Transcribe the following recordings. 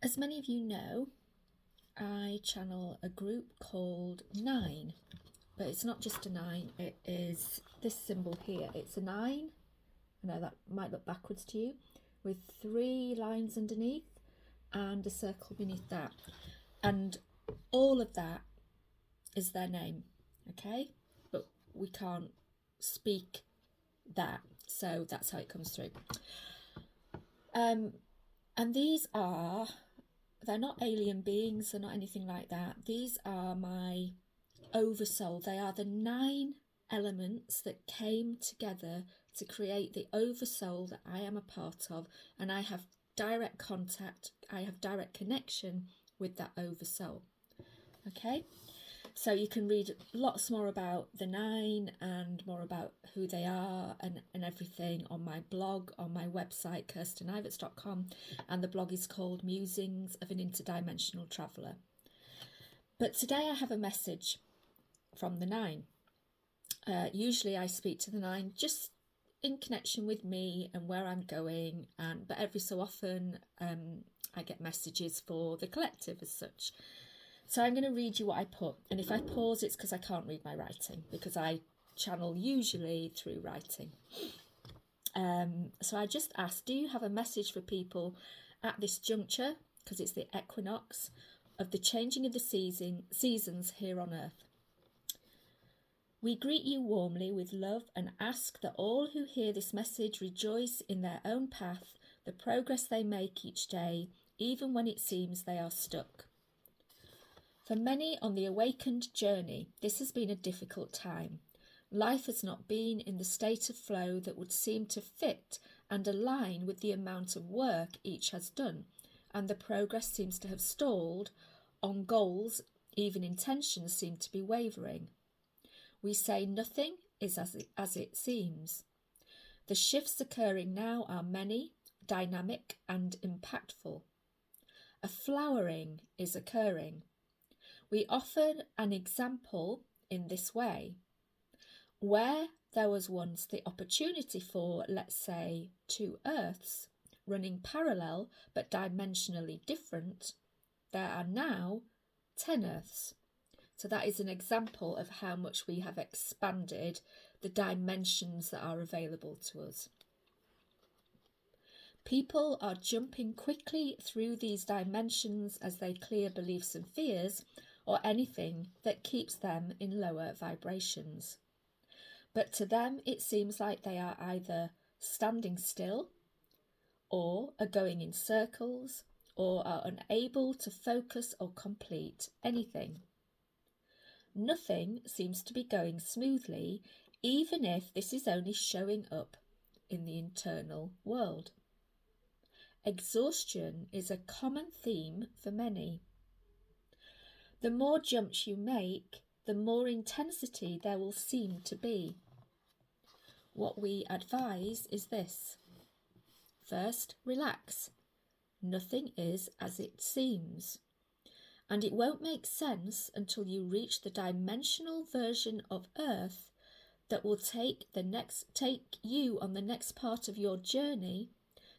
As many of you know, I channel a group called 9, but it's not just a 9, it is this symbol here. It's a 9, I know that might look backwards to you, with 3 lines underneath and a circle beneath that. And all of that is their name, okay? But we can't speak that, so that's how it comes through. And these are, they're not alien beings, they're not anything like that. These are my oversoul. They are the 9 elements that came together to create the oversoul that I am a part of, and I have direct contact, I have direct connection with that oversoul. Okay, so you can read lots more about the 9 and more about who they are and everything on my blog, on my website, kirsteniverts.com, and the blog is called Musings of an Interdimensional Traveller. But today I have a message from the 9. Usually I speak to the 9 just in connection with me and where I'm going, but every so often I get messages for the collective as such. So I'm going to read you what I put, and if I pause it's because I can't read my writing, because I channel usually through writing. So I just asked, do you have a message for people at this juncture, because it's the equinox, of the changing of the seasons here on Earth? We greet you warmly with love and ask that all who hear this message rejoice in their own path, the progress they make each day, even when it seems they are stuck. For many on the awakened journey, this has been a difficult time. Life has not been in the state of flow that would seem to fit and align with the amount of work each has done, and the progress seems to have stalled on goals, even intentions seem to be wavering. We say nothing is as it seems. The shifts occurring now are many, dynamic and impactful. A flowering is occurring. We offer an example in this way. Where there was once the opportunity for, let's say, 2 Earths running parallel but dimensionally different, there are now 10 Earths. So that is an example of how much we have expanded the dimensions that are available to us. People are jumping quickly through these dimensions as they clear beliefs and fears, or anything that keeps them in lower vibrations. But to them it seems like they are either standing still, or are going in circles, or are unable to focus or complete anything. Nothing seems to be going smoothly, even if this is only showing up in the internal world. Exhaustion is a common theme for many. The more jumps you make, the more intensity there will seem to be. What we advise is this. First, relax. Nothing is as it seems. And it won't make sense until you reach the dimensional version of Earth that will take you on the next part of your journey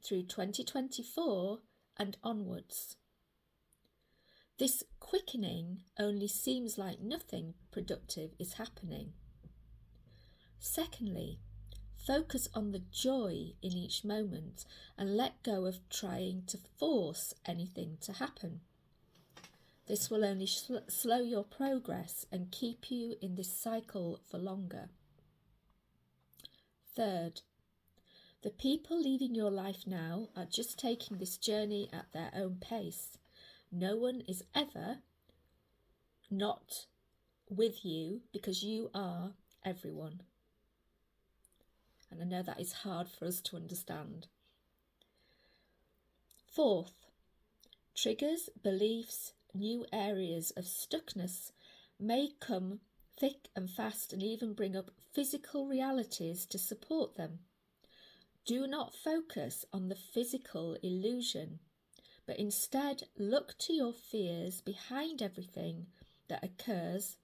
through 2024 and onwards. This quickening only seems like nothing productive is happening. Secondly, focus on the joy in each moment and let go of trying to force anything to happen. This will only slow your progress and keep you in this cycle for longer. Third, the people leaving your life now are just taking this journey at their own pace. No one is ever not with you because you are everyone. And I know that is hard for us to understand. Fourth, triggers, beliefs, new areas of stuckness may come thick and fast and even bring up physical realities to support them. Do not focus on the physical illusion, but instead look to your fears behind everything that occurs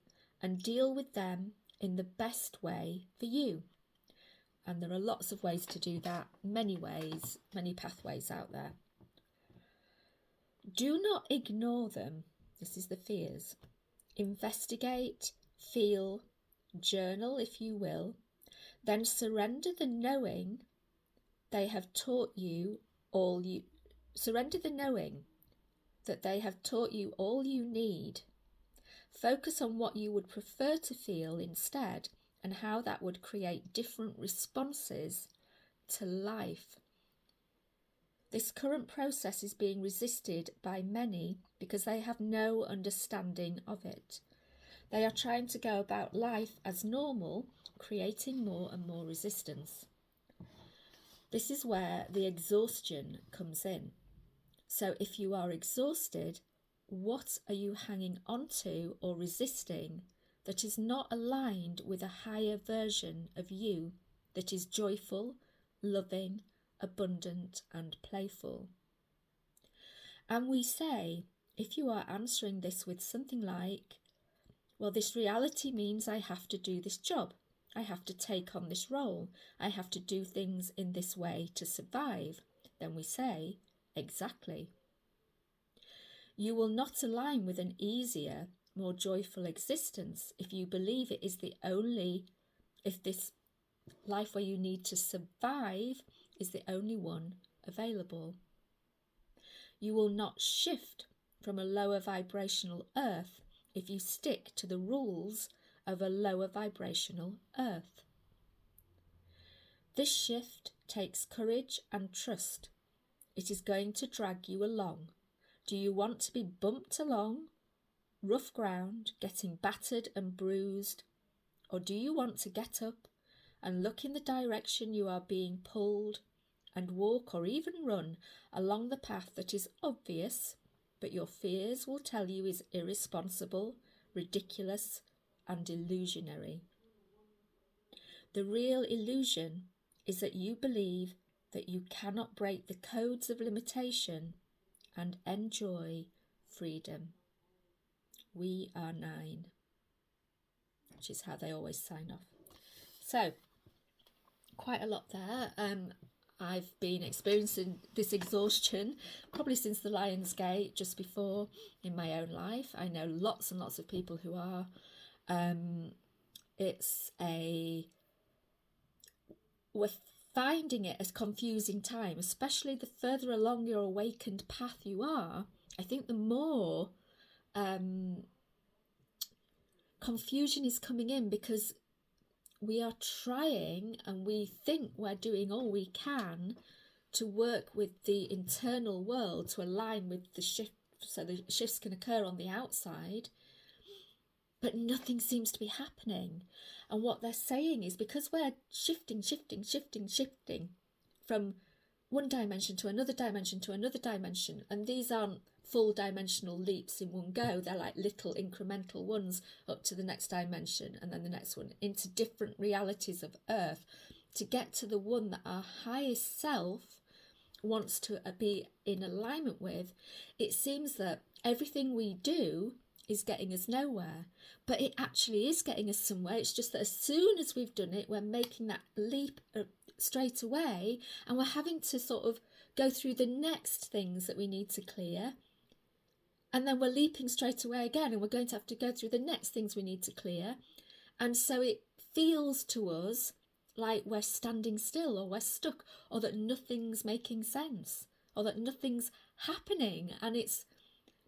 and deal with them in the best way for you. And there are lots of ways to do that, many ways, many pathways out there. Do not ignore them. This is the fears. Investigate, feel, journal if you will, then surrender the knowing they have taught you all you surrender the knowing that they have taught you all you need. Focus on what you would prefer to feel instead and how that would create different responses to life. This current process is being resisted by many because they have no understanding of it. They are trying to go about life as normal, creating more and more resistance. This is where the exhaustion comes in. So if you are exhausted, what are you hanging onto or resisting that is not aligned with a higher version of you that is joyful, loving, abundant and playful? And we say, if you are answering this with something like, well, this reality means I have to do this job. I have to take on this role. I have to do things in this way to survive. Then we say, exactly. You will not align with an easier, more joyful existence if you believe it is if this life where you need to survive is the only one available. You will not shift from a lower vibrational earth if you stick to the rules of a lower vibrational earth. This shift takes courage and trust. It is going to drag you along. Do you want to be bumped along, rough ground, getting battered and bruised? Or do you want to get up and look in the direction you are being pulled and walk or even run along the path that is obvious, but your fears will tell you is irresponsible, ridiculous, and illusionary? The real illusion is that you believe that you cannot break the codes of limitation and enjoy freedom. We are 9, which is how they always sign off. So, quite a lot there. I've been experiencing this exhaustion probably since the Lion's Gate, just before, in my own life. I know lots and lots of people who are. We're finding it as confusing time, especially the further along your awakened path you are. I think the more confusion is coming in because we are trying and we think we're doing all we can to work with the internal world to align with the shift so the shifts can occur on the outside, but nothing seems to be happening. And what they're saying is because we're shifting from one dimension to another dimension to another dimension, and these aren't full dimensional leaps in one go, they're like little incremental ones up to the next dimension and then the next one into different realities of Earth to get to the one that our highest self wants to be in alignment with. It seems that everything we do is getting us nowhere, but it actually is getting us somewhere. It's just that as soon as we've done it, we're making that leap straight away, and we're having to sort of go through the next things that we need to clear, and then we're leaping straight away again, and we're going to have to go through the next things we need to clear. And so it feels to us like we're standing still, or we're stuck, or that nothing's making sense, or that nothing's happening, and it's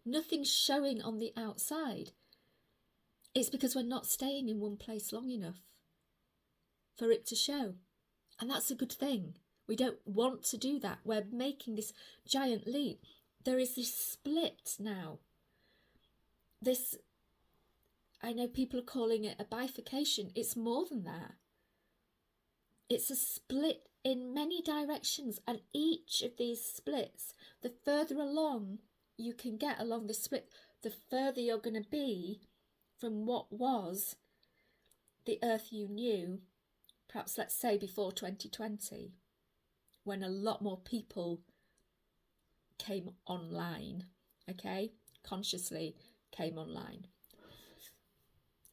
nothing's showing on the outside. It's because we're not staying in one place long enough for it to show. And that's a good thing. We don't want to do that. We're making this giant leap. There is this split now. I know people are calling it a bifurcation. It's more than that. It's a split in many directions. And each of these splits, the further along you can get along the split, the further you're going to be from what was the Earth you knew, perhaps let's say before 2020, when a lot more people came online, okay, consciously came online.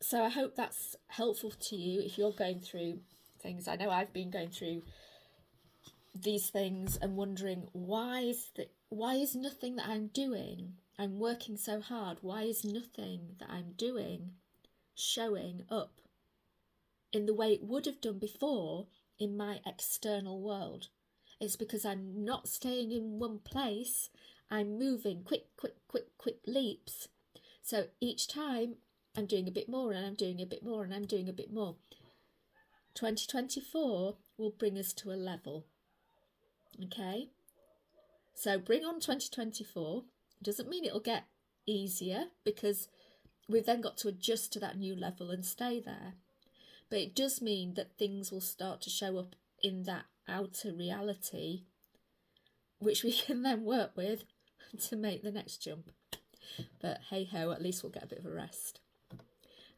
So I hope that's helpful to you if you're going through things. I know I've been going through these things and wondering, why is nothing that I'm doing, I'm working so hard, why is nothing that I'm doing showing up in the way it would have done before in my external world? It's because I'm not staying in one place. I'm moving quick leaps. So each time I'm doing a bit more, and I'm doing a bit more, and I'm doing a bit more. 2024 will bring us to a level. Okay? So bring on 2024. Doesn't mean it'll get easier, because we've then got to adjust to that new level and stay there. But it does mean that things will start to show up in that outer reality, which we can then work with to make the next jump. But hey ho, at least we'll get a bit of a rest.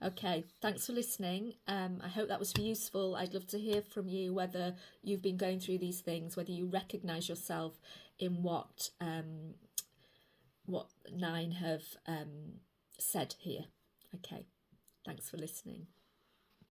Okay, thanks for listening. I hope that was useful. I'd love to hear from you whether you've been going through these things, whether you recognise yourself in what 9 have said here. Okay, thanks for listening.